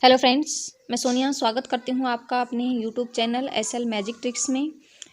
Hello friends, मैं सोनिया स्वागत करती हूँ आपका अपने YouTube channel SL magic tricks में।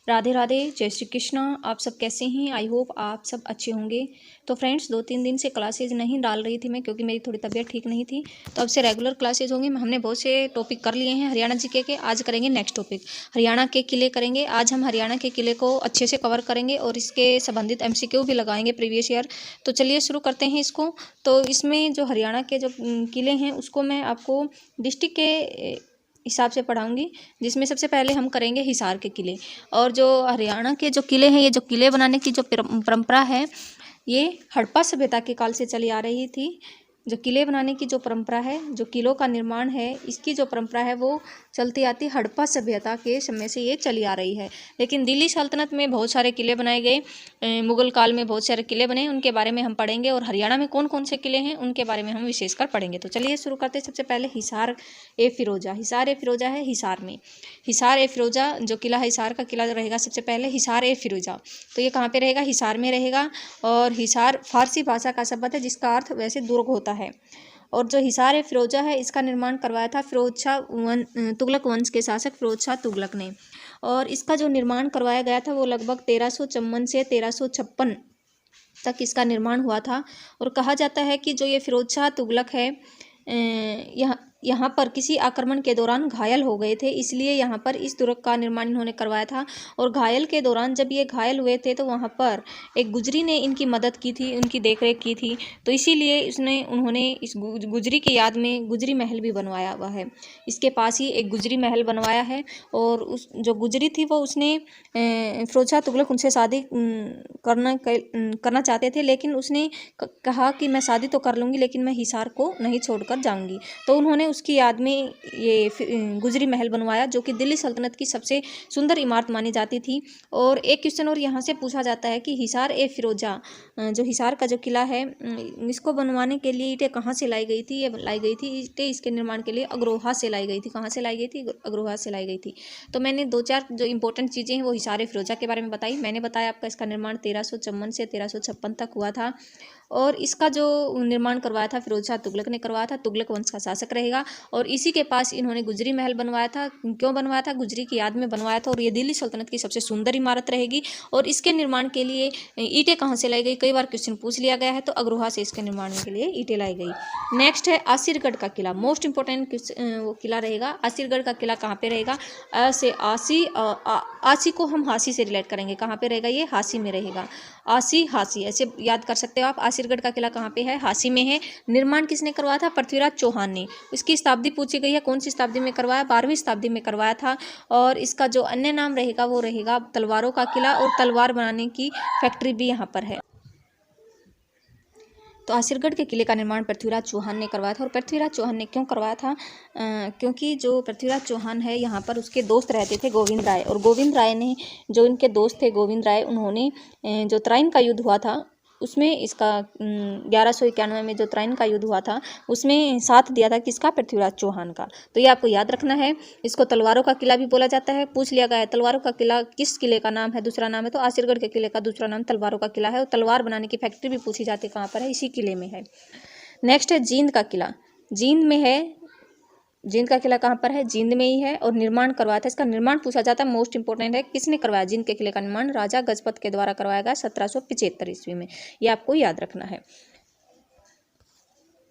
राधे राधे, जय श्री कृष्णा। आप सब कैसे हैं? आई होप आप सब अच्छे होंगे। तो फ्रेंड्स, 2-3 दिन से क्लासेज नहीं डाल रही थी मैं, क्योंकि मेरी थोड़ी तबीयत ठीक नहीं थी। तो अब से रेगुलर क्लासेज होंगी। हमने बहुत से टॉपिक कर लिए हैं हरियाणा जीके के। आज करेंगे नेक्स्ट टॉपिक, हरियाणा के किले करेंगे। आज हम हरियाणा के किले को अच्छे से कवर करेंगे और इसके संबंधित एमसीक्यू भी लगाएंगे प्रीवियस ईयर। तो चलिए शुरू करते हैं इसको। तो इसमें जो हरियाणा के जो किले हैं उसको मैं आपको डिस्ट्रिक्ट के हिसाब से पढ़ाऊंगी, जिसमें सबसे पहले हम करेंगे हिसार के किले। और जो हरियाणा के जो किले हैं, ये जो किले बनाने की जो परंपरा है, ये हड़प्पा सभ्यता के काल से चली आ रही थी। जो किले बनाने की जो परंपरा है, जो किलों का निर्माण है, इसकी जो परंपरा है वो चलती आती हड़प्पा सभ्यता के समय से ये चली आ रही है। लेकिन दिल्ली सल्तनत में बहुत सारे किले बनाए गए, मुगल काल में बहुत सारे किले बने, उनके बारे में हम पढ़ेंगे। और हरियाणा में कौन कौन से किले हैं उनके बारे में हम विशेषकर पढ़ेंगे। तो चलिए शुरू करते हैं। सबसे पहले हिसार ए फिरोजा। हिसार ए फिरोजा है हिसार में। हिसार ए फिरोजा जो किला है, हिसार का किला रहेगा सबसे पहले हिसार ए फिरोजा। तो ये कहाँ पे रहेगा? हिसार में रहेगा। और हिसार फारसी भाषा का शब्द है जिसका अर्थ वैसे दुर्ग होता है। और जो हिसार ए फिरोजा है, इसका निर्माण करवाया था तुगलक वंश के शासक फिरोज शाह तुगलक ने। और इसका जो निर्माण करवाया गया था वो लगभग 1354 से 1356 तक इसका निर्माण हुआ था। और कहा जाता है कि जो ये फिरोज शाह तुगलक है, यहाँ पर किसी आक्रमण के दौरान घायल हो गए थे, इसलिए यहाँ पर इस दुर्ग का निर्माण इन्होंने करवाया था। और घायल के दौरान जब ये घायल हुए थे तो वहाँ पर एक गुजरी ने इनकी मदद की थी, उनकी देखरेख की थी। तो इसीलिए उन्होंने इस गुजरी की याद में गुजरी महल भी बनवाया हुआ है। इसके पास ही एक गुजरी महल बनवाया है। और उस जो गुजरी थी वो उसने फिरोज शाह तुगलक उनसे शादी करना चाहते थे, लेकिन उसने कहा कि मैं शादी तो कर लूँगी लेकिन मैं हिसार को नहीं छोड़कर जाऊँगी। तो उन्होंने उसकी याद में ये गुजरी महल बनवाया, जो कि दिल्ली सल्तनत की सबसे सुंदर इमारत मानी जाती थी। और एक क्वेश्चन और यहाँ से पूछा जाता है कि हिसार ए फिरोजा, जो हिसार का जो किला है, इसको बनवाने के लिए ईंटें कहाँ से लाई गई थी? ये लाई गई थी ईंटें इसके निर्माण के लिए अग्रोहा से लाई गई थी। कहाँ से लाई गई थी? अग्रोहा से लाई गई थी। तो मैंने 2-4 जो इंपॉर्टेंट चीज़ें हैं वो हिसार ए फिरोजा के बारे में बताई। मैंने बताया आपका इसका निर्माण 1354 से 1356 तक हुआ था। और इसका जो निर्माण करवाया था फिरोज शाह तुगलक ने करवाया था। तुगलक वंश का शासक रहेगा। और इसी के पास इन्होंने गुजरी महल बनवाया था। क्यों बनवाया था? गुजरी की याद में बनवाया था। और ये दिल्ली सल्तनत की सबसे सुंदर इमारत रहेगी। और इसके निर्माण के लिए ईंटें कहाँ से लाई गई? कई बार क्वेश्चन पूछ लिया गया है। तो अग्रोहा से इसके निर्माण के लिए ईंटें लाई गई। नेक्स्ट है आसिरगढ़ का किला। मोस्ट इंपॉर्टेंट वो किला रहेगा। आसिरगढ़ का किला कहाँ पे रहेगा? आसी को हम हासी से रिलेट करेंगे। कहाँ पे रहेगा? ये हासी में रहेगा। आसी हासी ऐसे याद कर सकते हो आप। आसिरगढ़ का किला कहाँ पे है? हासी में है। निर्माण किसने करवाया था? पृथ्वीराज चौहान ने। इसकी शताब्दी पूछी गई है, कौन सी शताब्दी में करवाया? 12वीं शताब्दी में करवाया था। और इसका जो अन्य नाम रहेगा वो रहेगा तलवारों का किला। और तलवार बनाने की फैक्ट्री भी यहाँ पर है। तो आसिरगढ़ के किले का निर्माण पृथ्वीराज चौहान ने करवाया था। और पृथ्वीराज चौहान ने क्यों करवाया था? क्योंकि जो पृथ्वीराज चौहान है, यहाँ पर उसके दोस्त रहते थे गोविंद राय। और गोविंद राय ने, जो इनके दोस्त थे गोविंद राय, उन्होंने जो तराइन का युद्ध हुआ था उसमें इसका 1191 में जो तराइन का युद्ध हुआ था उसमें साथ दिया था किसका? पृथ्वीराज चौहान का। तो ये आपको याद रखना है। इसको तलवारों का किला भी बोला जाता है। पूछ लिया गया है तलवारों का किला किस किले का नाम है? दूसरा नाम है। तो आसिरगढ़ के किले का दूसरा नाम तलवारों का किला है। और तलवार बनाने की फैक्ट्री भी पूछी जाती है, कहाँ पर है? इसी किले में है। नेक्स्ट है जींद का किला। जींद में है। जींद का किला कहाँ पर है? जींद में ही है। और निर्माण करवाया था, इसका निर्माण पूछा जाता है, मोस्ट इंपोर्टेंट है। किसने करवाया जींद के किले का निर्माण? राजा गजपत के द्वारा करवाया गया 1775 ईस्वी में। ये आपको याद रखना है।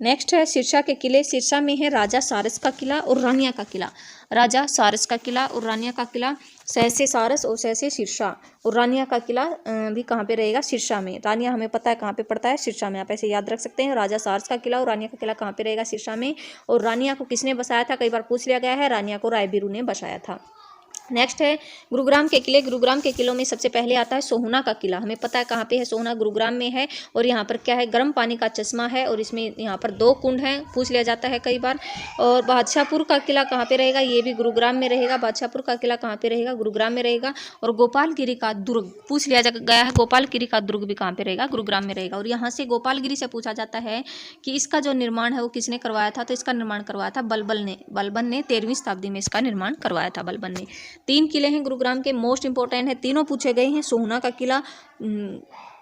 नेक्स्ट है सिरसा के किले। सिरसा में है राजा सारस का किला और रानिया का किला। राजा सारस का किला और रानिया का किला, सहसे सारस और सहसे सिरसा। और रानिया का किला भी कहाँ पे रहेगा? सिरसा में। रानिया हमें पता है कहाँ पे पड़ता है, सिरसा में। आप ऐसे याद रख सकते हैं। राजा सारस का किला और रानिया का किला कहाँ पे रहेगा? सिरसा में। और रानिया को किसने बसाया था? कई बार पूछ लिया गया है। रानिया को राय बिरू ने बसाया था। नेक्स्ट है गुरुग्राम के किले। गुरुग्राम के किलों में सबसे पहले आता है सोहना का किला। हमें पता है कहाँ पे है सोहना, गुरुग्राम में है। और यहाँ पर क्या है? गर्म पानी का चश्मा है। और इसमें यहाँ पर 2 कुंड हैं, पूछ लिया जाता है कई बार। और बादशाहपुर का किला कहाँ पे रहेगा? ये भी गुरुग्राम में रहेगा। बादशाहपुर का किला कहाँ पे रहेगा? गुरुग्राम में रहेगा। और गोपालगिरी का दुर्ग पूछ लिया गया है। गोपालगिरी का दुर्ग भी कहाँ पे रहेगा? गुरुग्राम में रहेगा। और यहाँ से गोपालगिरी से पूछा जाता है कि इसका जो निर्माण है वो किसने करवाया था? तो इसका निर्माण करवाया था बलबन ने। बलबन ने 13वीं शताब्दी में इसका निर्माण करवाया था, बलबन ने। 3 किले हैं गुरुग्राम के, मोस्ट इंपॉर्टेंट है, तीनों पूछे गए हैं। सोहना का किला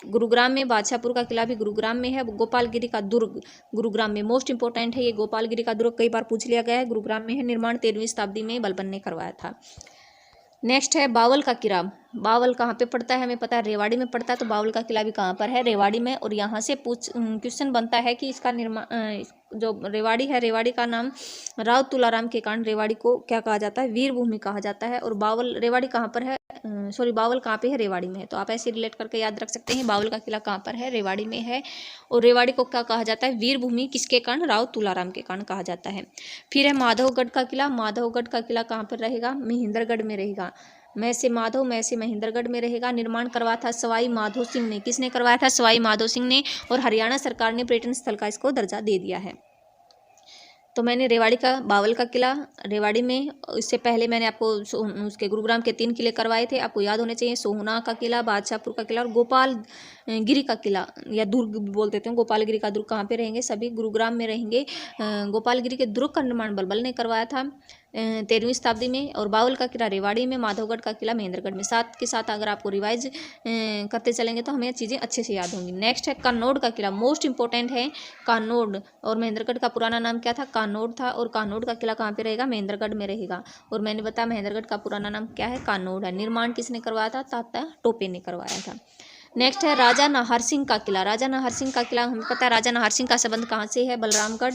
गुरुग्राम में, बादशाहपुर का किला भी गुरुग्राम में है, गोपालगिरी का दुर्ग गुरुग्राम में, मोस्ट इंपॉर्टेंट है ये गोपालगिरी का दुर्ग, कई बार पूछ लिया गया है, गुरुग्राम में है। निर्माण 13वीं शताब्दी में बलबन ने करवाया था। नेक्स्ट है बावल का किला। बावल कहाँ पे पड़ता है, हमें पता है रेवाड़ी में पड़ता है, तो बावल का किला भी कहाँ पर है, रेवाड़ी में। और यहाँ से क्वेश्चन बनता है कि इसका निर्माण जो रेवाड़ी है, रेवाड़ी का नाम राव तुलाराम के कारण रेवाड़ी को क्या कहा जाता है, वीर भूमि कहा जाता है। और बावल रेवाड़ी कहाँ पर है, बावल कहाँ पे है, रेवाड़ी में है। तो आप ऐसे रिलेट करके याद रख सकते हैं, बावल का किला कहाँ पर है, रेवाड़ी में है। और रेवाड़ी को क्या कहा जाता है, वीर भूमि किसके कारण, राव तुलाराम के कारण कहा जाता है। फिर है माधवगढ़ का किला। माधवगढ़ का किला कहाँ पर रहेगा, महेंद्रगढ़ में रहेगा। मैं से माधव, मैं से महेंद्रगढ़ में रहेगा। निर्माण करवाया था सवाई माधो सिंह ने। किसने करवाया था, सवाई माधो सिंह ने। और हरियाणा सरकार ने पर्यटन स्थल का इसको दर्जा दे दिया है। तो मैंने रेवाड़ी का बावल का किला रेवाड़ी में, इससे पहले मैंने आपको उसके गुरुग्राम के 3 किले करवाए थे, आपको याद होने चाहिए। सोहना का किला, बादशाहपुर का किला और गोपाल गिरी का किला या दुर्ग बोल देते हैं। गोपालगिरी का दुर्ग कहाँ पे रहेंगे, सभी गुरुग्राम में रहेंगे। गोपालगिरी के दुर्ग का निर्माण बलबन ने करवाया था 13वीं शताब्दी में। और बावल का किला रेवाड़ी में, माधवगढ़ का किला महेंद्रगढ़ में। साथ के साथ अगर आपको रिवाइज करते चलेंगे तो हमें चीज़ें अच्छे से याद होंगी। नेक्स्ट है कानोड का किला, मोस्ट इंपॉर्टेंट है कानोड। और महेंद्रगढ़ का पुराना नाम क्या था, कानोड था। और कानोड का किला कहाँ पे रहेगा, महेंद्रगढ़ में रहेगा। और मैंने बताया महेंद्रगढ़ का पुराना नाम क्या है, कानोड है। निर्माण किसने करवाया था, तात्या टोपे ने करवाया था। नेक्स्ट है राजा नाहर सिंह का किला। राजा नाहर सिंह का किला हमें पता है, राजा नाहर सिंह का संबंध कहाँ से है, बलरामगढ़,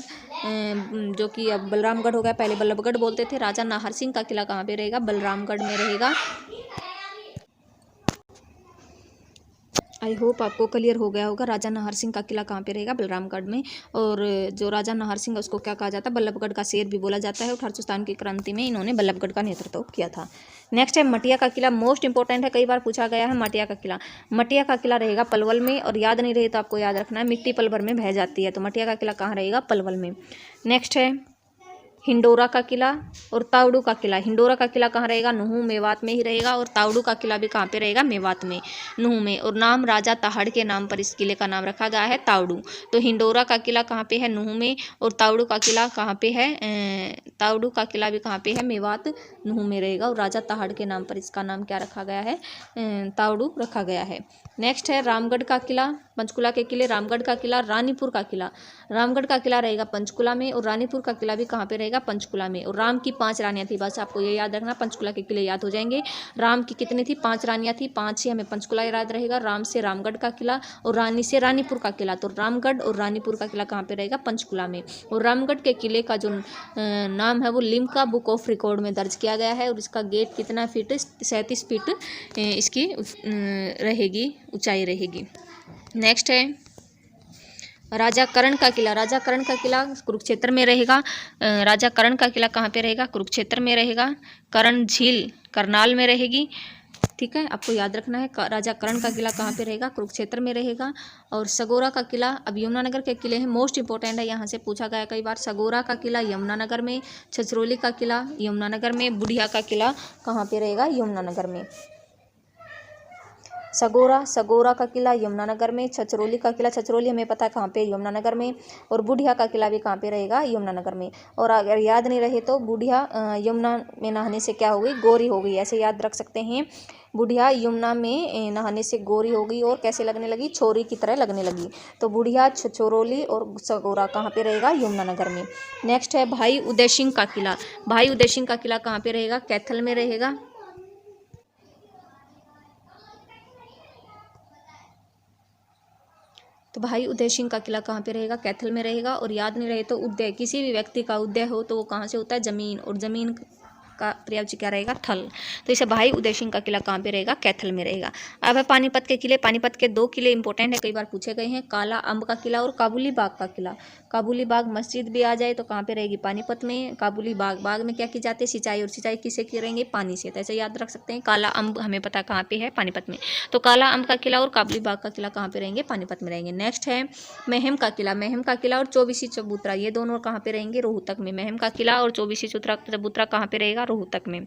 जो कि अब बलरामगढ़ हो गया, पहले बल्लभगढ़ बोलते थे। राजा नाहर सिंह का किला कहाँ पे रहेगा, बलरामगढ़ में रहेगा। आई होप आपको क्लियर हो गया होगा। राजा नाहर सिंह का किला कहाँ पे रहेगा, बलरामगढ़ में। और जो राजा नाहर सिंह है उसको क्या कहा जाता है, बल्लभगढ़ का शेर भी बोला जाता है। और खारतूस्तान की क्रांति में इन्होंने बल्लभगढ़ का नेतृत्व किया था। नेक्स्ट है मटिया का किला, मोस्ट इंपॉर्टेंट है, कई बार पूछा गया है मटिया का किला। मटिया का किला रहेगा पलवल में। और याद नहीं रहे तो आपको याद रखना है, मिट्टी पल भर में बह जाती है, तो मटिया का किला कहाँ रहेगा, पलवल में। नेक्स्ट है हिंडोरा का किला और तावड़ू का किला। हिंडोरा का किला कहाँ रहेगा, नुहू मेवात में ही रहेगा। और तावड़ू का किला भी कहाँ पे रहेगा, मेवात में, नुहू में। और नाम राजा ताहड़ के नाम पर इस किले का नाम रखा गया है, तावड़ू। तो हिंडोरा का किला कहाँ पे है, नुहू में। और तावड़ू का किला कहाँ पे है, तावड़ू का किला भी कहाँ पे है, मेवात, नुहू में रहेगा। और राजा ताहड़ के नाम पर इसका नाम क्या रखा गया है, तावड़ू रखा गया है। नेक्स्ट है रामगढ़ का किला, पंचकुला के किले। रामगढ़ का किला, रानीपुर का किला। रामगढ़ का किला रहेगा पंचकुला में। और रानीपुर का किला भी कहाँ पे रहेगा, पंचकुला में। और राम की 5 रानियाँ थी, बस आपको ये याद रखना, पंचकुला के किले याद हो जाएंगे। राम की कितनी थी, 5 रानियाँ थी, 5 से हमें पंचकुला याद रहेगा। राम से रामगढ़ का किला और रानी से रानीपुर का किला। तो रामगढ़ और रानीपुर का किला कहाँ पे रहेगा, पंचकुला में। और रामगढ़ के किले का जो नाम है वो लिम्का बुक ऑफ रिकॉर्ड में दर्ज किया गया है। और इसका गेट कितना फीट, 37 फीट इसकी रहेगी, ऊंचाई रहेगी। नेक्स्ट है राजा कर्ण का किला। राजा कर्ण का किला कुरुक्षेत्र में रहेगा। राजा कर्ण का किला कहाँ पे रहेगा, कुरुक्षेत्र में रहेगा। कर्ण झील करनाल में रहेगी, ठीक है, आपको याद रखना है। राजा कर्ण का किला कहाँ पे रहेगा, कुरुक्षेत्र में रहेगा। और सगोरा का किला, अब यमुनानगर के किले हैं, मोस्ट इंपॉर्टेंट है, यहाँ से पूछा गया कई बार। सगोरा का किला यमुनानगर में, छछरौली का किला यमुनानगर में, बुढ़िया का किला कहाँ पे रहेगा, यमुनानगर में। सगोरा का किला यमुनानगर में। छछरौली का किला, छछरौली हमें पता है कहाँ पे, यमुनानगर में। और बुढ़िया का किला भी कहाँ पे रहेगा, यमुनानगर में। और अगर याद नहीं रहे तो बुढ़िया यमुना में नहाने से क्या हो गई, गोरी हो गई, ऐसे याद रख सकते हैं। बुढ़िया यमुना में नहाने से गोरी हो गई और कैसे लगने लगी, छोरी की तरह लगने लगी। तो बुढ़िया, छछरौली और सगोरा कहाँ पे रहेगा, यमुनानगर में। नेक्स्ट है भाई उदय सिंह का किला। भाई उदय सिंह का किला कहाँ पे रहेगा, कैथल में रहेगा। तो भाई उदय सिंह का किला कहाँ पे रहेगा, कैथल में रहेगा। और याद नहीं रहे तो उदय, किसी भी व्यक्ति का उदय हो तो वो कहाँ से होता है, जमीन। और जमीन का पर्यायवाची क्या रहेगा, थल। तो इसे भाई उदय सिंह का किला कहाँ पे रहेगा, कैथल में रहेगा। अब है पानीपत के किले। पानीपत के 2 किले इंपॉर्टेंट है, कई बार पूछे गए हैं, काला अम्ब का किला और काबुली बाग का किला। काबुली बाग मस्जिद भी आ जाए तो कहाँ पे रहेगी, पानीपत में। काबुली बाग, बाग में क्या की जाती है, सिंचाई। और सिंचाई किससे करेंगे, पानी से। तो ऐसे याद रख सकते हैं। काला अम्ब हमें पता कहाँ पे है, पानीपत में। तो काला अम्ब का किला और काबुली बाग का किला कहाँ पे रहेंगे, पानीपत में रहेंगे। नेक्स्ट है महम का किला। महम का किला और चौबीसी चबूतरा, ये दोनों कहाँ पे रहेंगे, रोहतक में। महम का किला और चौबीसी चबूतरा कहाँ पे रहेगा, रोहतक में।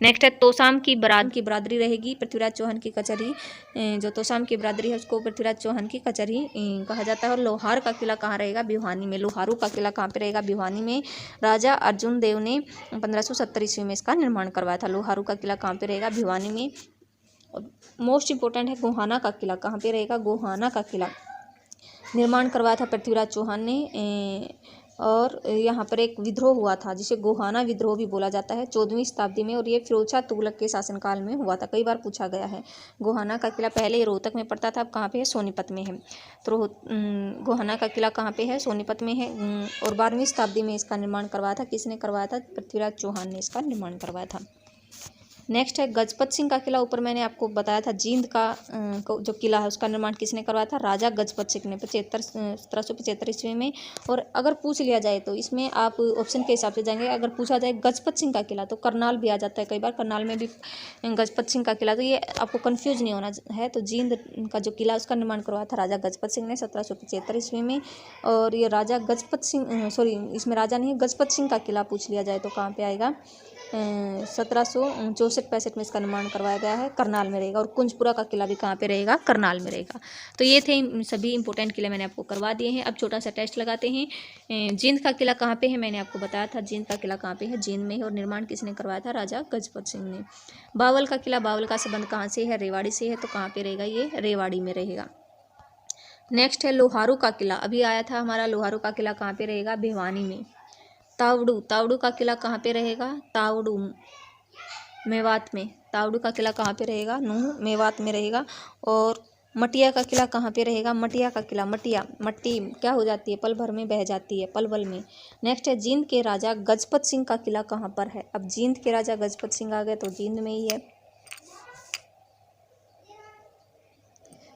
नेक्स्ट है तोसाम की बरादरी रहेगी, पृथ्वीराज चौहान की कचहरी। जो तोसाम की बरादरी है उसको पृथ्वीराज चौहान की कचहरी कहा जाता है। और लोहार का किला कहाँ रहेगा, भिवानी भिवानी में। लोहारू का किला कहाँ पे रहेगा? भिवानी में। राजा अर्जुन देव ने 1570 ईस्वी में इसका निर्माण करवाया था। लोहारू का किला कहाँ पे रहेगा? भिवानी में। मोस्ट इंपॉर्टेंट है गोहाना का किला कहाँ पे रहेगा? गोहाना का किला निर्माण करवाया था पृथ्वीराज चौहान ने। और यहाँ पर एक विद्रोह हुआ था जिसे गोहाना विद्रोह भी बोला जाता है 14वीं शताब्दी में, और ये फिरोज शाह तुगलक के शासनकाल में हुआ था। कई बार पूछा गया है। गोहाना का किला पहले रोहतक में पड़ता था, अब कहाँ पे है? सोनीपत में है। तो गोहाना का किला कहाँ पे है? सोनीपत में है। और 12वीं शताब्दी में इसका निर्माण करवाया था। किसने करवाया था? पृथ्वीराज चौहान ने इसका निर्माण करवाया था। नेक्स्ट है गजपत सिंह का किला। ऊपर मैंने आपको बताया था जींद का जो किला है उसका निर्माण किसने करवाया था? राजा गजपत सिंह ने 1775 ईस्वी में। और अगर पूछ लिया जाए तो इसमें आप ऑप्शन के हिसाब से जाएंगे। अगर पूछा जाए गजपत सिंह का किला तो करनाल भी आ जाता है कई बार, करनाल में भी गजपत सिंह का किला। तो ये आपको कन्फ्यूज नहीं होना है। तो जींद का जो किला उसका निर्माण करवाया था राजा गजपत सिंह ने 1775 ईस्वी में। और ये राजा गजपत सिंह इसमें राजा नहीं, गजपत सिंह का किला पूछ लिया जाए तो कहाँ पे आएगा? 1764-65 में इसका निर्माण करवाया गया है, करनाल में रहेगा। और कुंजपुरा का किला भी कहाँ पे रहेगा? करनाल में रहेगा। तो ये थे सभी इंपॉर्टेंट किले मैंने आपको करवा दिए हैं। अब छोटा सा टेस्ट लगाते हैं। जींद का किला कहाँ पे है? मैंने आपको बताया था जींद का किला कहाँ पे है? जींद में है। और निर्माण किसने करवाया था? राजा गजपत सिंह ने। बावल का किला, बावल का संबंध कहाँ से है? रेवाड़ी से है। तो कहाँ पे रहेगा? ये रेवाड़ी में रहेगा। नेक्स्ट है लोहारू का किला। अभी आया था हमारा लोहारू का किला कहाँ पे रहेगा? भिवानी में। तावड़ू, तावड़ू का किला कहाँ पे रहेगा? तावड़ू मेवात में। तावड़ू का किला कहाँ पे रहेगा? नूह मेवात में रहेगा। और मटिया का किला कहाँ पे रहेगा? मटिया का किला, मटिया मट्टी क्या हो जाती है? पल भर में बह जाती है, पलवल में। नेक्स्ट है जींद के राजा गजपत सिंह का किला कहाँ पर है? अब जींद के राजा गजपत सिंह आ गए तो जींद में ही है।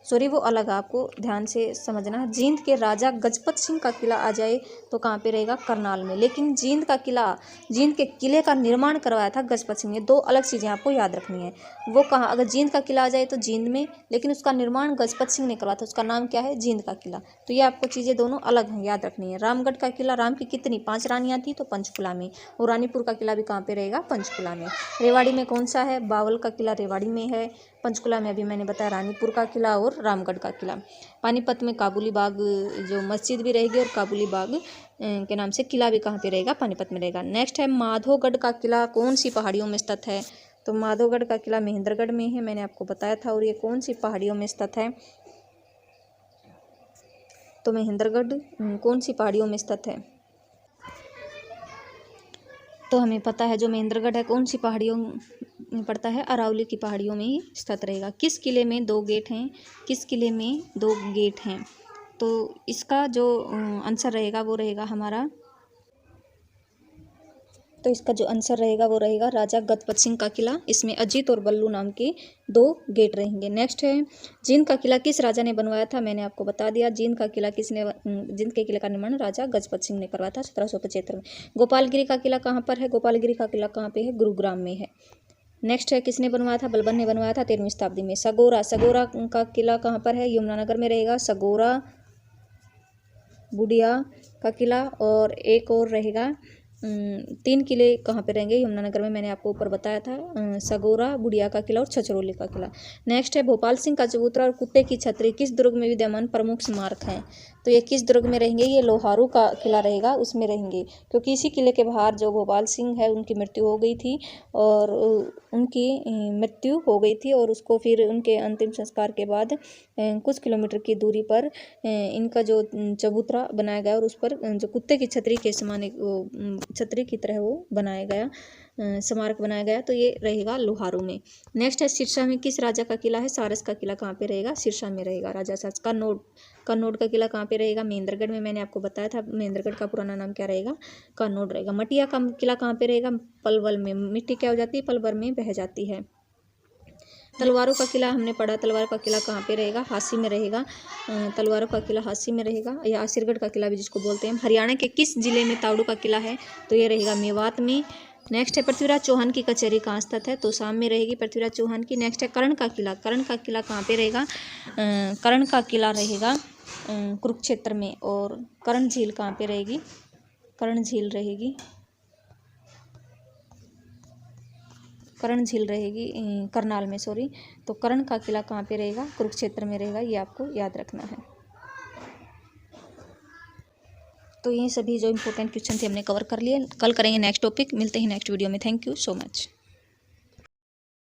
सॉरी वो अलग है, आपको ध्यान से समझना है। जींद के राजा गजपत सिंह का किला आ जाए तो कहाँ पे रहेगा? करनाल में। लेकिन जींद का किला, जींद के किले का निर्माण करवाया था गजपत सिंह ने। दो अलग चीज़ें आपको याद रखनी है। वो कहाँ? अगर जींद का किला आ जाए तो जींद में, लेकिन उसका निर्माण गजपत सिंह ने करवाया था। उसका नाम क्या है? जींद का किला। तो ये आपको चीज़ें दोनों अलग हैं, याद रखनी है। रामगढ़ का किला, राम की कितनी 5 रानियाँ थी तो पंचकुला में। और रानीपुर का किला भी कहाँ पे रहेगा? पंचकुला में। रेवाड़ी में कौन सा है? बावल का किला रेवाड़ी में है। पंचकुला में अभी मैंने बताया रानीपुर का किला और रामगढ़ का किला। पानीपत में काबुली बाग जो मस्जिद भी रहेगी, और काबुली बाग के नाम से किला भी कहाँ पे रहेगा? पानीपत में रहेगा। नेक्स्ट है माधोगढ़ का किला कौन सी पहाड़ियों में स्थित है? तो माधोगढ़ का किला महेंद्रगढ़ में है, मैंने आपको बताया था। और ये कौन सी पहाड़ियों में स्थित है? तो महेंद्रगढ़ कौन सी पहाड़ियों में स्थित है? तो हमें पता है जो महेंद्रगढ़ है कौन सी पहाड़ियों में पड़ता है? अरावली की पहाड़ियों में ही स्थित रहेगा। किस किले में 2 गेट हैं? किस किले में 2 गेट हैं? तो इसका जो आंसर रहेगा वो रहेगा हमारा, तो इसका जो आंसर रहेगा वो रहेगा राजा गजपत सिंह का किला। इसमें अजीत और बल्लू नाम के 2 गेट रहेंगे। नेक्स्ट है जींद का किला किस राजा ने बनवाया था? मैंने आपको बता दिया। जींद का किला जींद के किले का निर्माण राजा गजपत सिंह ने करवाया था 1775 में। गोपालगिरी का किला कहाँ पर है? गोपालगिरी का किला कहाँ पे है? गुरुग्राम में है। नेक्स्ट है किसने बनवाया था? बलबन ने बनवाया था 13वीं शताब्दी में। सगोरा, सगोरा का किला कहाँ पर है? यमुनानगर में रहेगा सगोरा बुढ़िया का किला। और एक और रहेगा 3 किले कहाँ पे रहेंगे यमुनानगर में? मैंने आपको ऊपर बताया था, सगोरा, बुढ़िया का किला और छछरौली का किला। नेक्स्ट है भोपाल सिंह का चबूतरा और कुत्ते की छतरी किस दुर्ग में विद्यमान प्रमुख स्मारक हैं? तो ये किस दुर्ग में रहेंगे? ये लोहारू का किला रहेगा, उसमें रहेंगे। क्योंकि इसी किले के बाहर जो भोपाल सिंह है उनकी मृत्यु हो गई थी, और उनकी मृत्यु हो गई थी और उसको फिर उनके अंतिम संस्कार के बाद कुछ किलोमीटर की दूरी पर इनका जो चबूतरा बनाया गया, और उस पर जो कुत्ते की छतरी के समान छतरी की तरह वो बनाया गया, स्मारक बनाया गया। तो ये रहेगा लोहारू में। नेक्स्ट है सिरसा में किस राजा का किला है? सारस का किला कहाँ पे रहेगा? सिरसा में रहेगा राजा सारस। कन्नौज का किला कहाँ पे रहेगा? महेंद्रगढ़ में। मैंने आपको बताया था महेंद्रगढ़ का पुराना नाम क्या रहेगा? कन्नौज रहेगा। मटिया का किला कहाँ पे रहेगा? पलवल में। मिट्टी क्या हो जाती है? पलवल में बह जाती है। तलवारों का किला हमने पढ़ा, तलवारों का किला कहाँ पे रहेगा? हांसी में रहेगा। तलवारों का किला हांसी में रहेगा, या आसिरगढ़ का किला भी जिसको बोलते हैं। हरियाणा के किस जिले में तावड़ू का किला है? तो ये रहेगा मेवात में। नेक्स्ट है पृथ्वीराज चौहान की कचहरी कहाँ स्थित है? तो शाम में रहेगी पृथ्वीराज चौहान की। नेक्स्ट है कर्ण का किला, कर्ण का किला कहाँ पे रहेगा? कर्ण का किला रहेगा कुरुक्षेत्र में। और कर्ण झील कहाँ पे रहेगी? कर्ण झील रहेगी, कर्ण झील रहेगी करनाल में, सॉरी। तो कर्ण का किला कहाँ पे रहेगा? कुरुक्षेत्र में रहेगा, ये आपको याद रखना है। तो ये सभी जो इंपॉर्टेंट क्वेश्चन थे हमने कवर कर लिए। कल करेंगे नेक्स्ट टॉपिक। मिलते हैं नेक्स्ट वीडियो में। Thank you so much.